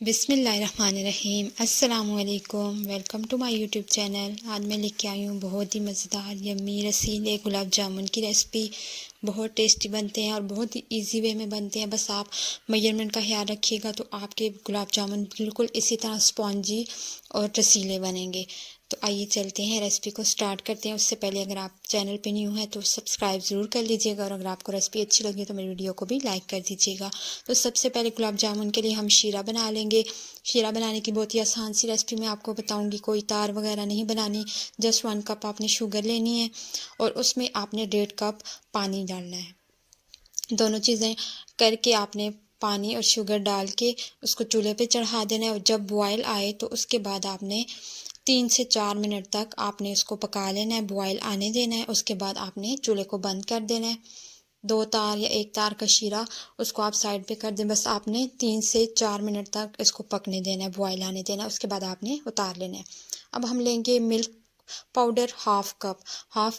बिस्मिल्लाहिर्रहमानिर्रहीम अस्सलामुअलैकुम। Welcome to my YouTube channel. आज मैं लेके आई हूँ बहुत ही मज़ेदार यम्मी रसीले गुलाब जामुन की रेसिपी। बहुत टेस्टी बनते हैं और बहुत ही इजी वे में बनते हैं। बस आप मेजरमेंट का ख्याल रखिएगा तो आपके गुलाब जामुन बिल्कुल इसी तरह स्पॉन्जी और रसीले बनेंगे। तो आइए चलते हैं, रेसिपी को स्टार्ट करते हैं। उससे पहले अगर आप चैनल पे न्यू हैं तो सब्सक्राइब ज़रूर कर लीजिएगा और अगर आपको रेसिपी अच्छी लगी तो मेरी वीडियो को भी लाइक कर दीजिएगा। तो सबसे पहले गुलाब जामुन के लिए हम शीरा बना लेंगे। शीरा बनाने की बहुत ही आसान सी रेसिपी मैं आपको बताऊंगी। कोई तार वगैरह नहीं बनानी। जस्ट 1 कप आपने शुगर लेनी है और उसमें आपने 1.5 कप पानी डालना है। दोनों चीज़ें करके आपने पानी और शुगर डाल के उसको चूल्हे पे चढ़ा देना है और जब बॉयल आए तो उसके बाद आपने 3 से 4 मिनट तक आपने उसको पका लेना है, बॉयल आने देना है। उसके बाद आपने चूल्हे को बंद कर देना है। 2 तार या 1 तार का शीरा उसको आप साइड पे कर दें। बस आपने 3 से 4 मिनट तक इसको पकने देना है, बॉयल आने देना है। उसके बाद आपने उतार लेना है। अब हम लेंगे मिल्क पाउडर हाफ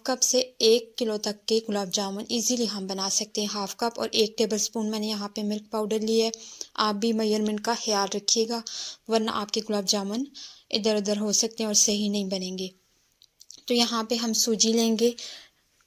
कप से 1 किलो तक के गुलाब जामुन इजीली हम बना सकते हैं। हाफ कप और 1 टेबलस्पून मैंने यहाँ पे मिल्क पाउडर लिया है। आप भी मेजरमेंट का ख्याल रखिएगा वरना आपके गुलाब जामुन इधर उधर हो सकते हैं और सही नहीं बनेंगे। तो यहाँ पे हम सूजी लेंगे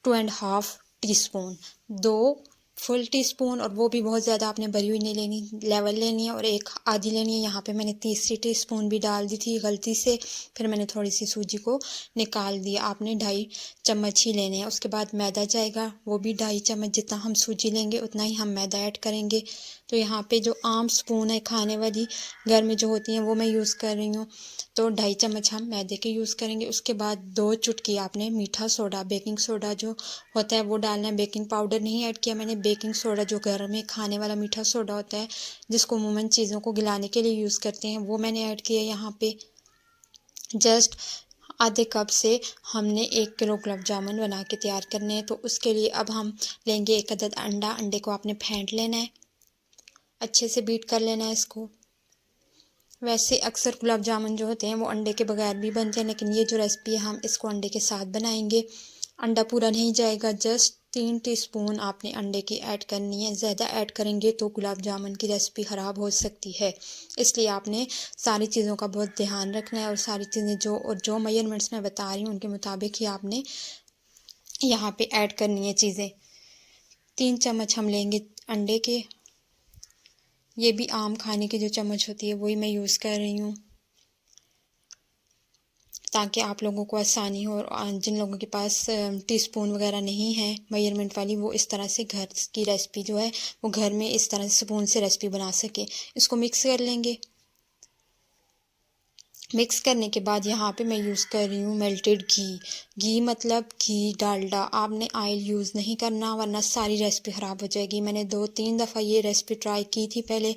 2.5 टीस्पून, 2 फुल टीस्पून, और वो भी बहुत ज़्यादा आपने भरी हुई नहीं लेनी, लेवल लेनी है। और एक आधी लेनी है। यहाँ पे मैंने तीसरी टीस्पून भी डाल दी थी गलती से, फिर मैंने थोड़ी सी सूजी को निकाल दिया। आपने 2.5 चम्मच ही लेने हैं। उसके बाद मैदा जाएगा, वो भी 2.5 चम्मच। जितना हम सूजी लेंगे उतना ही हम मैदा ऐड करेंगे। तो यहाँ पे जो आम स्पून है खाने वाली घर में जो होती हैं वो मैं यूज़ कर रही हूँ। तो 2.5 चम्मच हम मैदे के यूज़ करेंगे। उसके बाद 2 चुटकी आपने मीठा सोडा, बेकिंग सोडा जो होता है वो डालना है। बेकिंग पाउडर नहीं ऐड किया मैंने, बेकिंग सोडा जो घर में खाने वाला मीठा सोडा होता है जिसको अमूमन चीज़ों को गिलाने के लिए यूज़ करते हैं, वो मैंने ऐड किया यहाँ पे। जस्ट आधे कप से हमने 1 किलो गुलाब जामुन बना के तैयार करने हैं। तो उसके लिए अब हम लेंगे 1 अदद अंडा। अंडे को आपने फेंट लेना है, अच्छे से बीट कर लेना है इसको। वैसे अक्सर गुलाब जामुन जो होते हैं वो अंडे के बगैर भी बनते हैं, लेकिन ये जो रेसिपी है हम इसको अंडे के साथ बनाएंगे। अंडा पूरा नहीं जाएगा, जस्ट 3 टीस्पून आपने अंडे की ऐड करनी है। ज़्यादा ऐड करेंगे तो गुलाब जामुन की रेसिपी ख़राब हो सकती है, इसलिए आपने सारी चीज़ों का बहुत ध्यान रखना है और सारी चीज़ें जो मेजरमेंट्स मैं बता रही हूँ उनके मुताबिक ही आपने यहाँ पे ऐड करनी है चीज़ें। 3 चम्मच हम लेंगे अंडे के। ये भी आम खाने की जो चम्मच होती है वही मैं यूज़ कर रही हूँ ताकि आप लोगों को आसानी हो। और जिन लोगों के पास टीस्पून वगैरह नहीं है मेजरमेंट वाली, वो इस तरह से घर की रेसिपी जो है वो घर में इस तरह से स्पून से रेसिपी बना सके। इसको मिक्स कर लेंगे। मिक्स करने के बाद यहाँ पे मैं यूज़ कर रही हूँ मेल्टेड घी। घी मतलब घी डालडा, आपने ऑयल यूज़ नहीं करना वरना सारी रेसिपी ख़राब हो जाएगी। मैंने 2-3 दफ़ा ये रेसिपी ट्राई की थी पहले,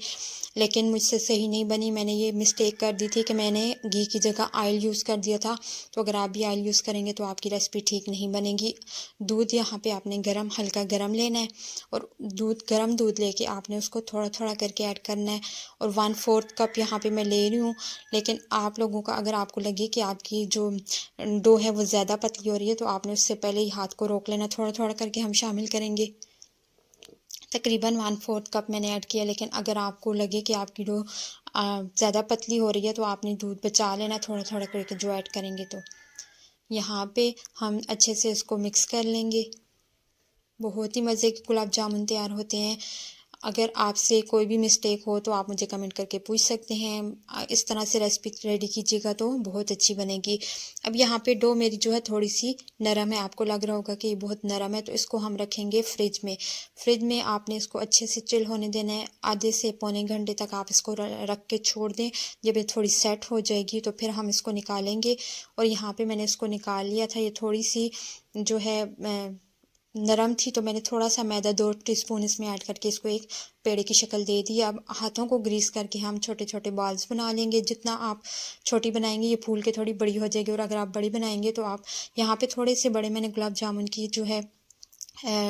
लेकिन मुझसे सही नहीं बनी। मैंने ये मिस्टेक कर दी थी कि मैंने घी की जगह ऑयल यूज़ कर दिया था। तो अगर आप भी ऑयल यूज़ करेंगे तो आपकी रेसिपी ठीक नहीं बनेगी। दूध यहाँ पे आपने हल्का गरम लेना है और गरम दूध लेके आपने उसको थोड़ा थोड़ा करके ऐड करना है। और 1/4 कप यहाँ पे मैं ले रही हूँ, लेकिन आप लोगों का अगर आपको लगे कि आपकी जो डो है वो ज़्यादा पतली हो रही है तो आपने उससे पहले ही हाथ को रोक लेना। थोड़ा थोड़ा करके हम शामिल करेंगे। तकरीबन 1/4 कप मैंने ऐड किया, लेकिन अगर आपको लगे कि आपकी डो ज़्यादा पतली हो रही है तो आपने दूध बचा लेना थोड़ा थोड़ा करके जो ऐड करेंगे। तो यहाँ पे हम अच्छे से इसको मिक्स कर लेंगे। बहुत ही मज़े के गुलाब जामुन तैयार होते हैं। अगर आपसे कोई भी मिस्टेक हो तो आप मुझे कमेंट करके पूछ सकते हैं। इस तरह से रेसिपी रेडी कीजिएगा तो बहुत अच्छी बनेगी। अब यहाँ पे डो मेरी जो है थोड़ी सी नरम है, आपको लग रहा होगा कि ये बहुत नरम है, तो इसको हम रखेंगे फ्रिज में। फ्रिज में आपने इसको अच्छे से चिल होने देना है। आधे से पौने घंटे तक आप इसको रख के छोड़ दें। जब ये थोड़ी सेट हो जाएगी तो फिर हम इसको निकालेंगे। और यहाँ पे मैंने इसको निकाल लिया था। ये थोड़ी सी जो है नरम थी तो मैंने थोड़ा सा मैदा 2 टीस्पून इसमें ऐड करके इसको एक पेड़े की शक्ल दे दी। अब हाथों को ग्रीस करके हम छोटे छोटे बॉल्स बना लेंगे। जितना आप छोटी बनाएंगे ये फूल के थोड़ी बड़ी हो जाएगी, और अगर आप बड़ी बनाएंगे तो आप यहाँ पे थोड़े से बड़े मैंने गुलाब जामुन की जो है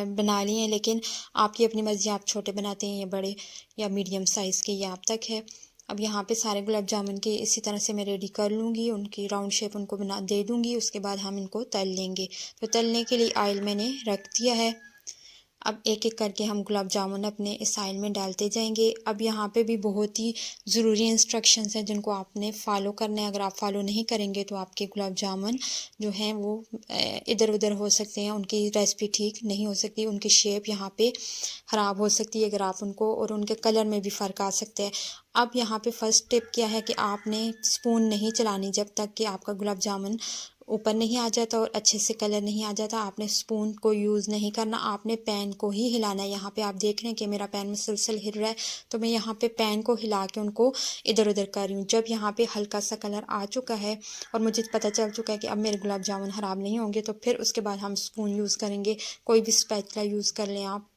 बना लिए हैं, लेकिन आपकी अपनी मर्ज़ी, आप छोटे बनाते हैं या बड़े या मीडियम साइज़ के, ये आप तक है। अब यहाँ पे सारे गुलाब जामुन के इसी तरह से मैं रेडी कर लूँगी, उनकी राउंड शेप उनको बना दे दूँगी। उसके बाद हम इनको तल लेंगे। तो तलने के लिए ऑयल मैंने रख दिया है। अब एक एक करके हम गुलाब जामुन अपने इस आयल में डालते जाएंगे। अब यहाँ पे भी बहुत ही ज़रूरी इंस्ट्रक्शंस हैं जिनको आपने फ़ॉलो करना है। अगर आप फॉलो नहीं करेंगे तो आपके गुलाब जामुन जो हैं वो इधर उधर हो सकते हैं, उनकी रेसिपी ठीक नहीं हो सकती, उनकी शेप यहाँ पे ख़राब हो सकती है अगर आप उनको, और उनके कलर में भी फ़र्क आ सकता है। अब यहाँ पे फर्स्ट टिप क्या है कि आपने स्पून नहीं चलानी जब तक कि आपका गुलाब जामुन ऊपर नहीं आ जाता और अच्छे से कलर नहीं आ जाता। आपने स्पून को यूज़ नहीं करना, आपने पैन को ही हिलाना है। यहाँ पे आप देख रहे हैं कि मेरा पैन मुसलसल हिल रहा है, तो मैं यहाँ पे पैन को हिला के उनको इधर उधर कर रही हूँ। जब यहाँ पे हल्का सा कलर आ चुका है और मुझे पता चल चुका है कि अब मेरे गुलाब जामुन ख़राब नहीं होंगे, तो फिर उसके बाद हम स्पून यूज़ करेंगे। कोई भी स्पैचुला यूज़ कर लें आप,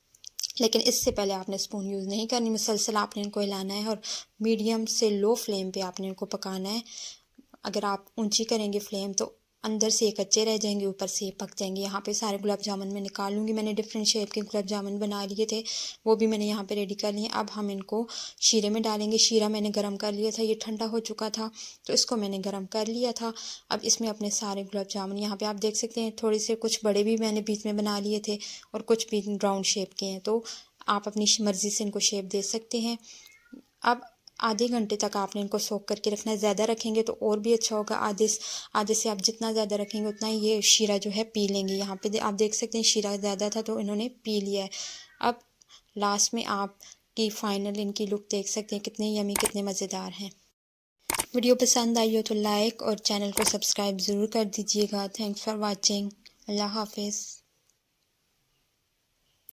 लेकिन इससे पहले आपने स्पून यूज़ नहीं करनी। मुसलसल आपने इनको हिलाना है और मीडियम से लो फ्लेम पे आपने इनको पकाना है। अगर आप ऊंची करेंगे फ्लेम तो अंदर से ये कच्चे रह जाएंगे, ऊपर से ये पक जाएंगे। यहाँ पे सारे गुलाब जामुन मैं निकाल लूँगी। मैंने डिफरेंट शेप के गुलाब जामुन बना लिए थे, वो भी मैंने यहाँ पे रेडी कर लिए। अब हम इनको शीरे में डालेंगे। शीरा मैंने गर्म कर लिया था, ये ठंडा हो चुका था तो इसको मैंने गर्म कर लिया था। अब इसमें अपने सारे गुलाब जामुन यहाँ पे आप देख सकते हैं, थोड़े से कुछ बड़े भी मैंने बीच में बना लिए थे और कुछ भी राउंड शेप के हैं, तो आप अपनी मर्ज़ी से इनको शेप दे सकते हैं। अब आधे घंटे तक आपने इनको सोक करके रखना है। ज़्यादा रखेंगे तो और भी अच्छा होगा। आधे से आप जितना ज़्यादा रखेंगे उतना ही ये शीरा जो है पी लेंगे। यहाँ पे आप देख सकते हैं शीरा ज़्यादा था तो इन्होंने पी लिया है। अब लास्ट में आप की फ़ाइनल इनकी लुक देख सकते हैं, कितने यमी, कितने मज़ेदार हैं। वीडियो पसंद आई हो तो लाइक और चैनल को सब्सक्राइब ज़रूर कर दीजिएगा। Thanks for watching. अल्लाह हाफिज़।